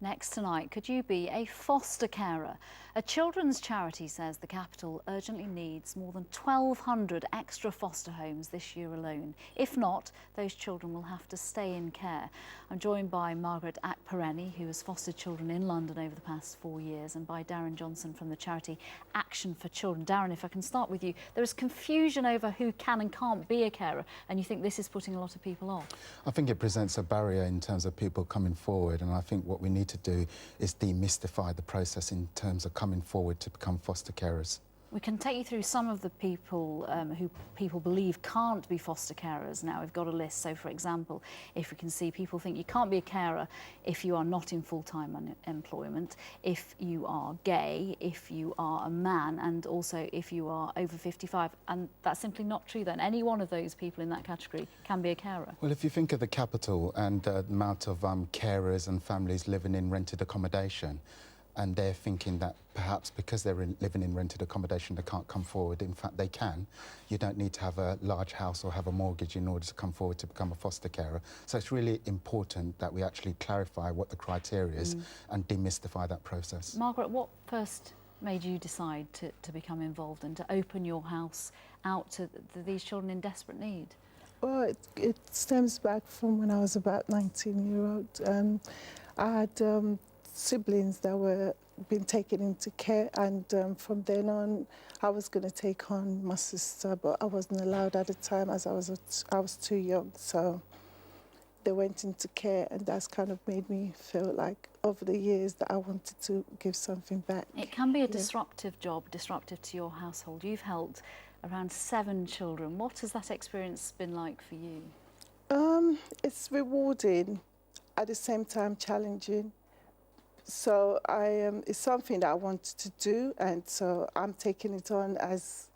Next tonight, could you be a foster carer? A children's charity says the capital urgently needs more than 1,200 extra foster homes this year alone. If not, those children will have to stay in care. I'm joined by Margaret Akpereni, who has fostered children in London over the past 4 years, and by Darren Johnson from the charity Action for Children. Darren, if I can start with you, there is confusion over who can and can't be a carer, and you think this is putting a lot of people off? I think it presents a barrier in terms of people coming forward, and I think what we need to do is demystify the process in terms of coming forward to become foster carers. We can take you through some of the people who people believe can't be foster carers now. We've got a list. So, for example, if we can see, people think you can't be a carer if you are not in full-time employment, if you are gay, if you are a man, and also if you are over 55. And that's simply not true then. Any one of those people in that category can be a carer. Well, if you think of the capital and the amount of carers and families living in rented accommodation, and they're thinking that perhaps because they're living in rented accommodation, they can't come forward. In fact, they can. You don't need to have a large house or have a mortgage in order to come forward to become a foster carer. So it's really important that we actually clarify what the criteria is and demystify that process. Margaret, what first made you decide to become involved and to open your house out to these children in desperate need? Well, it stems back from when I was about 19-year-old. I had siblings that were being taken into care, and from then on I was going to take on my sister, but I wasn't allowed at the time as I was too young, so they went into care, and that's kind of made me feel like over the years that I wanted to give something back. It can be a disruptive job, disruptive to your household. You've helped around 7 children. What has that experience been like for you? It's rewarding, at the same time challenging. So it's something that I wanted to do, and so I'm taking it on as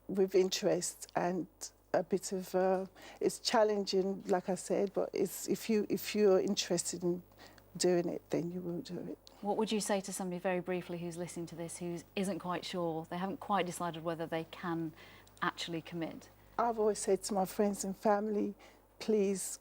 with interest and a bit of it's challenging, like I said, but it's if you're interested in doing it, then you will do it. What would you say to somebody very briefly who's listening to this, who isn't quite sure, they haven't quite decided whether they can actually commit? I've always said to my friends and family, please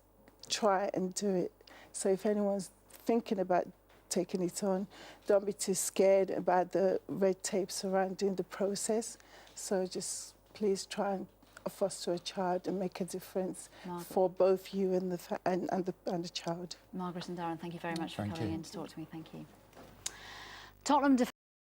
try and do it. So if anyone's thinking about taking it on, don't be too scared about the red tape surrounding the process. So just please try and foster a child and make a difference for both you and the child. Margaret and Darren, thank you very much for coming in to talk to me. Thank you. Tottenham